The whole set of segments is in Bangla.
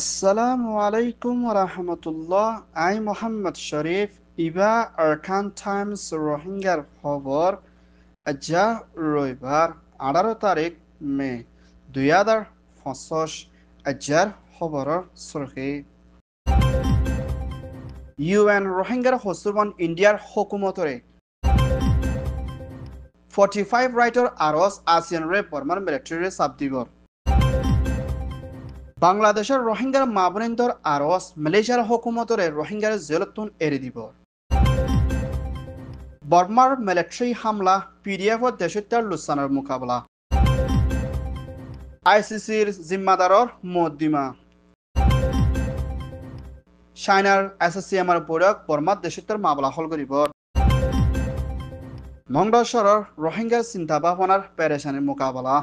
Assalamu alaikum wa rahmatullah. I Muhammad Sharif. Iba Arkan Times রোহিঙ্গার খবর আজা রবিবার 18 মে 2025 আজার খবৰৰ চৰখি UN রোহিঙ্গাৰ হসুবন ইন্ডিয়াৰ হুকুমতৰে 45 রাইটৰ আৰস আসিয়ান ৰে বৰ্মাৰ মিলিটাৰী সাবদিবৰ বাংলাদেশের রোহিঙ্গার মাবনিন্দর আরস মালয়েশিয়ার হুকুমতরে রোহিঙ্গার জেলতুন এড়ে দিব বর্মার মিলিটারি হামলা পিডিএফ দেশত্যার লুসানের মোকাবেলা আইসিসির জিম্মাদারর মদ্দিমা চাইনার এসএসসিএমর বৈঠক বর্মার দেশত্যার মামলা হল করিব মংডশ্বরের রোহিঙ্গার চিন্তা ভাবনার পেরেশানির মোকাবেলা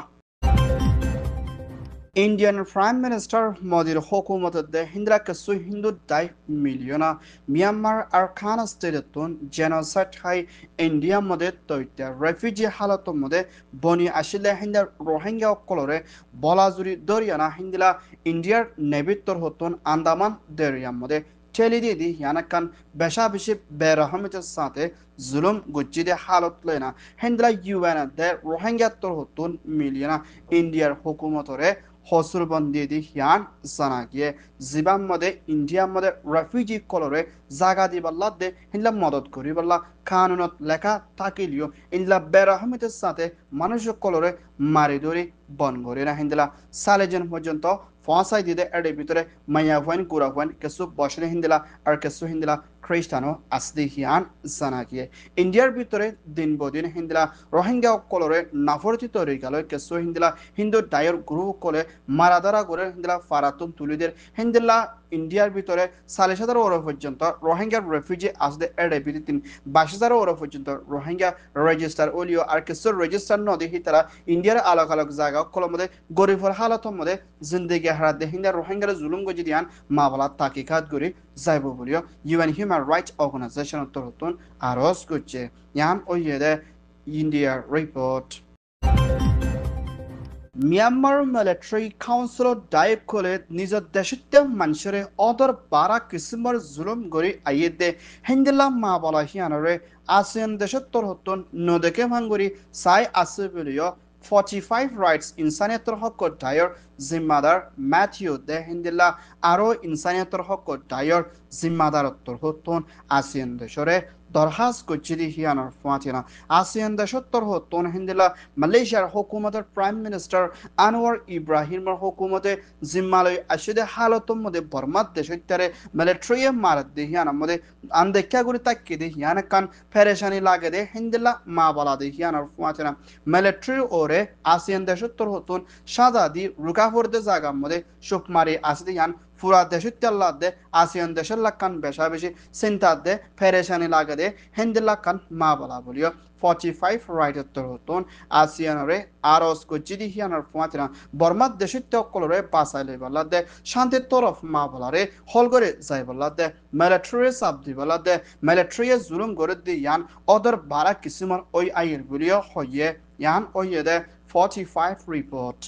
Indian Prime Minister Modi's hukumatda Hindra kasu Hindu dai milyona Myanmar Arkhana state'tun genocide hai India mode toita refugee halato mode boni ashile Hinda Rohingya kolore bolazuri doriana Hindila India'r nebitor hotun Andaman deriya mode Chelidi yanakan besha bishi berahamitel sate zulum gujjide halat lena Hindla UN de Rohingya tor hotun milyona India'r hukumatore হসুরবন্দি দি হিয়ান জানাগিয়ে জিবান মদে ইন্ডিয়া মদে রেফিউজি কলরে জাগা দিবাল্লা দে হিনলা মদত করিবাল্লা কানুনত লেখা থাকিলিও ইনলা বেরহমিতের সাথে মানুষ কলরে মারি ধরি বন করে না হিন্দলা সালেজন পর্যন্ত ফসাই দিদে এর ভিতরে মাইয়া হইন কুরা হইন কেসু বসলে হিন্দলা আর কেসু হিন্দলা খ্রিস্টানো আসদি হিয়ান জানাগিয়ে ইন্ডিয়ার ভিতরে দিন বদিন হিন্দলা রোহিঙ্গা কলরে নাফরতি তৈরি গেল কেসু হিন্দলা হিন্দু ডায়র গ্রুপ কলে মারাদারা করে হিন্দলা ফারাতুন তুলিদের হিন্দলা ইন্ডিয়ার ভিতরে 40,000 ওর পর্যন্ত রোহিঙ্গা রেফিউজি আসদে এর ভিতরে 22,000 ওর পর্যন্ত রোহিঙ্গা রেজিস্টার ওলিও আর কেসু রেজিস্টার নদী তারা ইন্ডিয়ার আলাগ আলাগ জায়গা কলম মধ্যে গরিবর হালাতর মধ্যে জিন্দগি হারা দেহিন্দা রোহিঙ্গার জুলুম গজি দিয়ান মামলা তাকিকাত করি যাইব বলিও ইউএন হিউম্যান রাইটস অর্গানাইজেশন তরতুন আরজ করছে ইয়ান ওইদে ইন্ডিয়ার রিপোর্ট মিয়ানমার মিলিটারি কাউন্সিল দায়িত্ব করে নিজের দেশতে মানুষের অদর বারা কিসিমর জুলুম গড়ি আইয়ে দে হিন্দিলা মা বলা হিয়ানরে আসিয়ান দেশের তরহতন নদকে ভাঙ্গুরি চাই আছে বলিও 45 রাইটস ইনসানিয়তৰ হকৰ দায়ৰ জিম্মাদাৰ ম্যাথিউ দে হিন্দিলা আৰু ইনসানিয়তৰ হকৰ দায়ৰ জিম্মাদাৰত্বৰ হতন আসিয়ান দেশৰে দরহাজ করছি হিয়ানোর ফাঁচিনা আসিয়ান দেশত্তর হতন হিন্দিলা মালয়েশিয়ার হুকুমতের প্রাইম মিনিস্টার আনোয়ার ইব্রাহিমের হুকুমতে জিম্মালয় আসিদে হালতর মধ্যে বর্মার দেশত্যারে মিলিটারি মারত দে হিয়ানোর মধ্যে আন্দেক্ষা করে তাক্কি দে হিয়ান কান ফেরেশানি লাগে দে হিন্দিলা মা বলা দে হিয়ানোর ফাঁচিনা মিলিটারি ওরে আসিয়ান দেশত্তর হতন সাদা দি রুকাফর দে জায়গার মধ্যে সুকমারি আসিদে হিয়ান পুরা দেশত্যাল্লা দে আসিয়ান দেশের লাকান বেশা বেশি চিন্তা দে ফেরেশানি লাগে দে হিন্দিলা কান মা বলা বলিও 45 রাইটের তরহতন আসিয়ানরে আরস গজিদি হিয়ানোর ফুয়াতিনা বর্মার দেশত্য কলরে বাসাইলে বলা দে শান্তির তরফ মা বলারে হল করে যাই বলা দে মিলিটারি সাবদি বলা দে মিলিটারি জুলুম করে দি ইয়ান অদর বারা কিসিমর ওই আইয়ের বলিও হইয়ে ইয়ান ওইয়ে দে 45 রিপোর্ট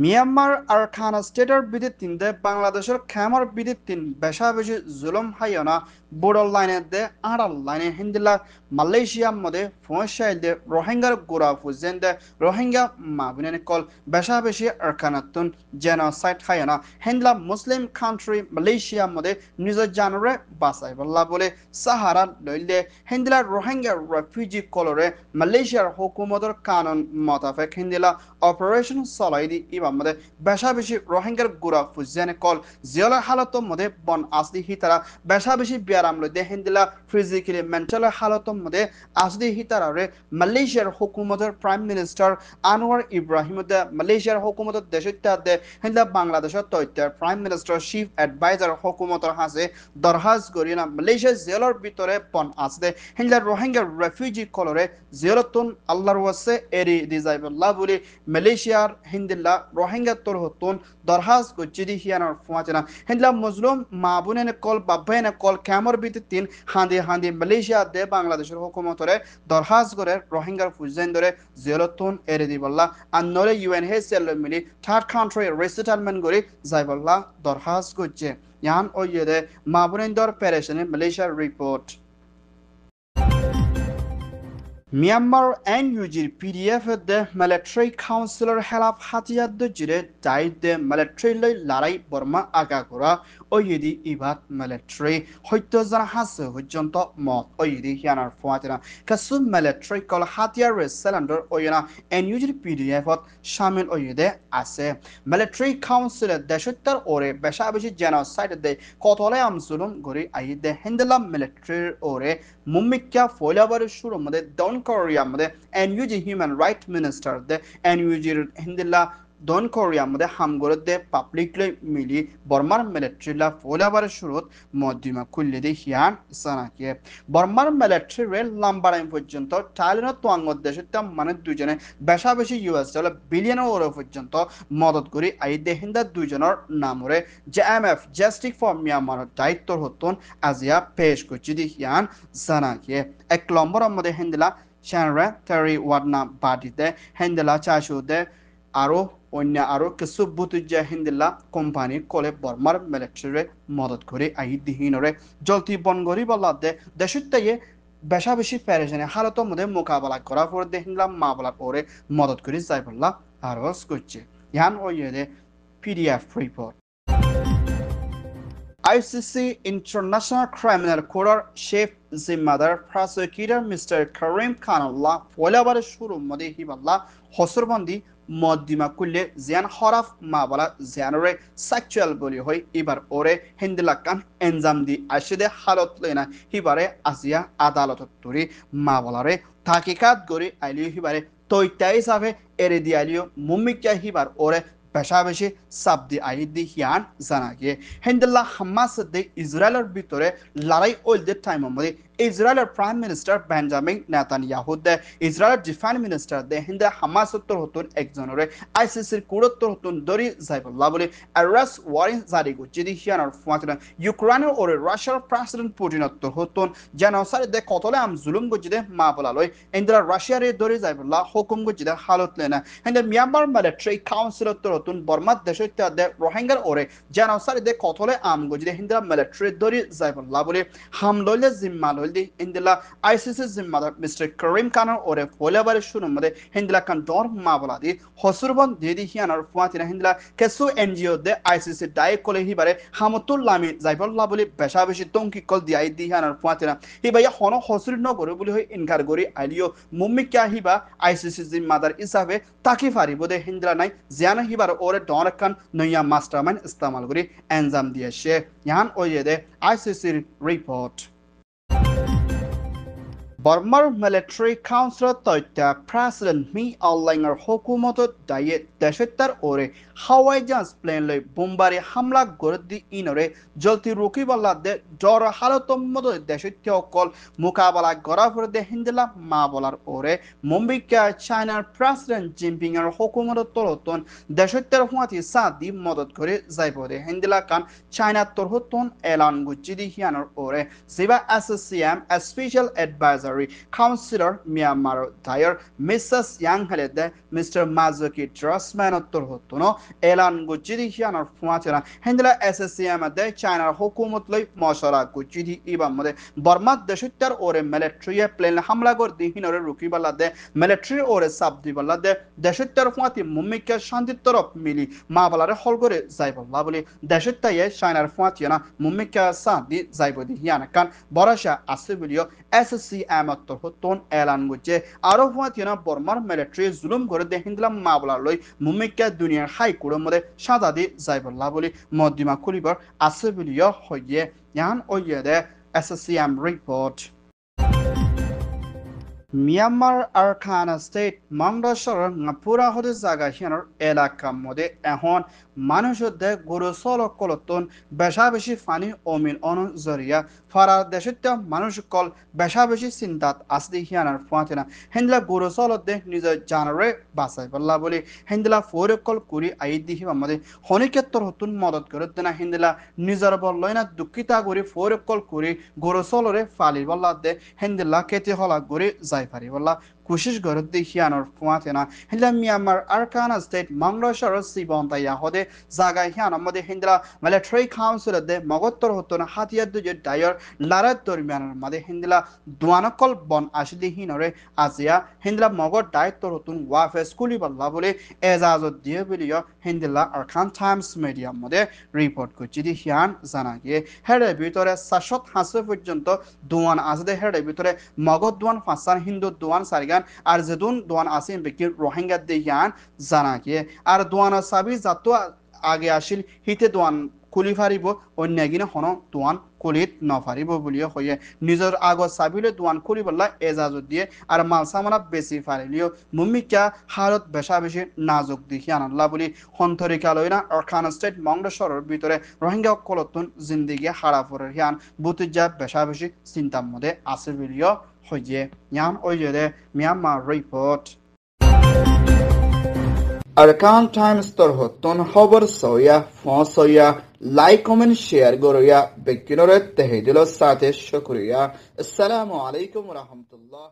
মিয়ানমার আরখানা স্টেটের বিদিতিনদে বাংলাদেশের খেমর বিদিতিন বেশা বেশি জুলুম হাইয়না বর্ডার লাইনে দে আড়াল লাইনে হিন্দিলা মালয়েশিয়ার মধ্যে ফোঁসাইল দে রোহিঙ্গার গোড়া ফুজেন দে রোহিঙ্গা মাবিনে কল বেশা বেশি আরখানাতুন জেনোসাইড হাইয়না হিন্দলা মুসলিম কান্ট্রি মালয়েশিয়ার মধ্যে নিজের জানরে বাসাই বল্লা বলে সাহারা লইলে হিন্দিলা রোহিঙ্গা রেফিউজি কলরে মালয়েশিয়ার হুকুমতের কানুন মোতাবেক হিন্দিলা অপারেশন চলাই দি ইবার মধ্যে বেশা বেশি রোহিঙ্গার গোড়া ফুজেন কল জিয়লের হালতর মধ্যে বন আসলি হিতারা বেশা বেশি বিয়ারাম লই দে হিন্দিলা ফিজিক্যালি মেন্টাল হালতর মধ্যে আসলি হিতারারে মালয়েশিয়ার হুকুমতের প্রাইম মিনিস্টার আনোয়ার ইব্রাহিম দে মালয়েশিয়ার হুকুমতের দেশত্য দে হিন্দিলা বাংলাদেশের তৈত্যার প্রাইম মিনিস্টার চিফ অ্যাডভাইজার হুকুমতের হাসে দরহাজ করি না মালয়েশিয়ার জেলের ভিতরে বন আসদে হিন্দিলা রোহিঙ্গার রেফিউজি কলরে জেলতুন আল্লাহর ওয়াসে এরি দি যাইবল্লাহ বলি মালয়েশিয়ার হিন্দিলা রোহিঙ্গা তোর হতুন দরহাজ গজিদি হিয়ানোর ফুয়াচনা হিন্দিলা মজলুম মাবুনে কল বাব্বাইনে কল ক্যামর খবর ভিত্তিক হাঁদি মালয়েশিয়া দে বাংলাদেশের হুকুমতরে দরখাস্ত করে রোহিঙ্গার ফুজাইন ধরে জিয়লতুন এরে দিবল্লা আর নলে UNHCR মিলি থার্ড কান্ট্রি রিসেটেলমেন্ট করে যাইবল্লা দরখাস্ত করছে ইয়ান ওইদে মাবুনিন্দর পেরেশনে মালয়েশিয়ার report Myanmar NUG PDF de military councilor help hatiyad jire dai de military loi larai Burma agagora oyidi ibat military hoyto jan hasse hojonto mot oyidi hianar fuatira kasu military kol hatiyar cylinder oyina NUG PDF ot shamil oyide ase military councilor deshottar ore beshabeshi genocide de kotole amsulum gori ayide hendela military ore mummikya foilabar shuru mode don Korea मध्ये NUG Human Rights Minister de NUG Hindilla Don Korea मध्ये hamgorode publicly mili Burmar military la folabar shurut modima kullede hian sanake Burmar military রে লাম্বারাইম পর্যন্ত টাইলের তোয়াঙ্গত দেশে মানে দুজনে বেশাবেশি US ডলার বিলিয়ন ইউরো পর্যন্ত মদত করি আইদে হিন্দা দুজনের নামরে JMF Justice for Myanmar দায়িত্ব হতন আজিয়া পেশ করছি হিয়ান sanake এক নম্বর মধ্যে হিন্দলা Shanra Terry Wadna Badite Hendela Chashude Aro Onya Aro Kesubutuja Hindela Company Kole Burmar military মদত করে আইদিহীনরে জলতি বনগরি বলাদে দেশত্যায়ে বেশাবেশি ফেরেশনে হালতের মধ্যে মোকাবেলা করা পর দেহিনলাম মামলা করে মদত করে যাইবল্লা আরজ করছে ইয়ান ওইদে PDF report ICC International Criminal Court Chief Zimmadar Prosecutor Mr. Karim Khanullah Folabar Shuru Modi Hiballa Hosurbandi Modima Kulle Zian Horaf Mabala Zianore Sexual Bully Hoi Ibar Ore Hindilakan Enzamdi Ashide Halotlena Hibare Asia Adaloturi Mabalare Takikat Gori Aliu Hibare Toitai Save Eredialio Mumikya Hibar Ore বেশাবেশি সাবদি আইদি হিয়ান জানাগে হেন্ডেলা হামাস দে ইসরায়েলের ভিতরে লড়াই ওলদের টাইম মধ্যে ইসরায়েলের প্রাইম মিনিস্টার বেঞ্জামিন নেতানিয়াহু দে ইসরায়েলের ডিফেন্স মিনিস্টার দে হিন্দে হামাস উত্তর হতুন একজনরে আইসিসির কুড়ত্তর হতুন দরি যাইবল্লা বলে অ্যারেস্ট ওয়ারেন্ট জারি করছে দি হিয়ানোর ফুয়াতরা ইউক্রেনের ওরে রাশিয়ার প্রেসিডেন্ট পুতিন উত্তর হতুন জেনোসাইড দে কতলে আম জুলুম করছে দে মা বলালই ইন্দ্রা রাশিয়ারে দরি যাইবল্লা হুকুম করছে দে হালত লেনা হিন্দে মিয়ানমার মিলিটারি কাউন্সিল উত্তর হতুন বর্মা দেশে দে রোহিঙ্গার ওরে জেনোসাইড দে কতলে আম করছে দে হিন্দরা মিলিটারি দরি যাইবল্লা বলে হামললে জিম্মা Di Indila ICC Zimmada Mr. Karim Khanor ore Folabar Shurumade Hindila Kantor Mabaladi Hosurban Dedi Hianar Fuatina Hindila Kesu NGO de ICC Dai Kole Hibare Hamutul Lami Zaibol Labuli Beshabishi Tonki Kol Di Idi Hianar Fuatina Hibaya Hono Hosur no Gorubuli Inkargori Alio Mumika Hiba ICC Zimmadar Isabe Takifari Bode Hindila Nai Ziana Hibar ore Donakan Noya Masterman Istamalguri Enzam Diashe Yan Oyede ICC report Burmar Military Council Toita President Mi Allanger Hokumoto Diet Deshetar Ore Hawaii Jans Plane Loi Bombari Hamla Gordi Inore Jolti Ruki Balade Dora Halotom Modo Deshetio Kol Mukabala Gorafur de Hindela Mabolar Ore Mumbika China President Jinping Hokumoto Toroton Deshetar Huati Sadi Modot Kore Zaibode Hindela Kan China Torhoton Elan Gujidi Hianor Ore Ziba SCM a special advisor Councillor Myanmar Dyer Mrs. Yang Halede Mr. Mazuki Dressman Torhotono Elan Gujidi Hianar Fuatera Hendela SSCM de China Hukumut Loi Moshara Gujidi Ibamode Burma Deshitar or military plane Hamlagor di Hinore Rukibala de military or subdibala de Deshitar Fuati Mumika Shanditorop Mili Mabalare Holgore Zaibal Labuli Deshitaye China Fuatiana Mumika Sandi Zaibodi Hianakan Borasha Asibilio SSCM Amator Hoton Elan Guche Arofatiana Burmar military Zulum Gore de Hindlam Mabla Loi Mumika Dunia High Kuromode Shadadi Zaibal Labuli Modima Kulibar Asibilio Hoye Yan Oyede SSCM report Myanmar আরখানা স্টেট মংডসর পুরা হতে জায়গা হিয়ানোর এলাকার মধ্যে এখন মানুষদের গরু সলক কলতন বেশা বেশি ফানি অমিন অন জরিয়া ফারার দেশত মানুষ কল বেশা বেশি চিন্তাত আসদি হিয়ানার ফুয়াতে না হেন্দলা গরু সলতে নিজের জানরে বাঁচাই পাল্লা বলে হেন্দলা ফোরে কল করি আই দিহি আমাদের হনিকেত্তর হতুন মদত করে না হেন্দলা নিজের বললই না দুঃখিতা করি ফোরে কল করি গরু সলরে ফালি বল্লা দে হেন্দলা কেতে হলা করে যাই পারি বল্লা কুশিস গরত দেখিয়ানোর ফুয়াতে না হেন্দলা মিয়ানমার আরকানা স্টেট মংডসর সিবন্তাইয়া হদে জাগায় হিয়ান আমাদের হিন্দলা মিলিটারি কাউন্সিল দে মগত্তর হতো না হাতিয়ার দুজে ডায়র লারাত দরমিয়ানের মাদে হিন্দলা দুয়ানকল বন আসলি হিনরে আজিয়া হিন্দলা মগর দায়িত্ব হতুন ওয়াফে স্কুলি বল্লা বলে এজাজত দিয়ে বলিও হিন্দলা আরকান টাইমস মিডিয়ার মধ্যে রিপোর্ট করছি দি হিয়ান জানা গিয়ে হেডের ভিতরে 700 পর্যন্ত দোয়ান আছে হেডের ভিতরে মগর দোয়ান ফাঁসান হিন্দু দোয়ান সারিগান আর যেদুন দোয়ান আসেন বেকি রোহিঙ্গা দিয়ে হিয়ান জানা গিয়ে আর দোয়ান সাবি যাতো আগে আসিল হিতে দোয়ান খুলি ফারিব অন্যগিনে হন দোয়ান কুলিত নফারিব বুলিও হয়ে নিজের আগত চাবিলে দোয়ান খুলি বললা এজাজত দিয়ে আর মাল সামানা বেশি ফারিলিও মুমিকা হালত বেশা বেশি নাজুক দেখি আনাল্লা বলি সন্তরিকা লই না অরখান স্টেট মংডসরের ভিতরে রোহিঙ্গা কলতুন জিন্দিগি হারাফরের হিয়ান বুতুজা বেশা বেশি চিন্তার মধ্যে আছে বুলিও হয়ে ইয়ান ওই যে Myanmar report Arkan Times torhotton খবর সয়া ফসয়া লাইক কমেন্ট শেয়ার গরয়া বেকিনরে তেহেদিল সাথে শুকরিয়া আসসালামু আলাইকুম ওয়া রাহমাতুল্লাহ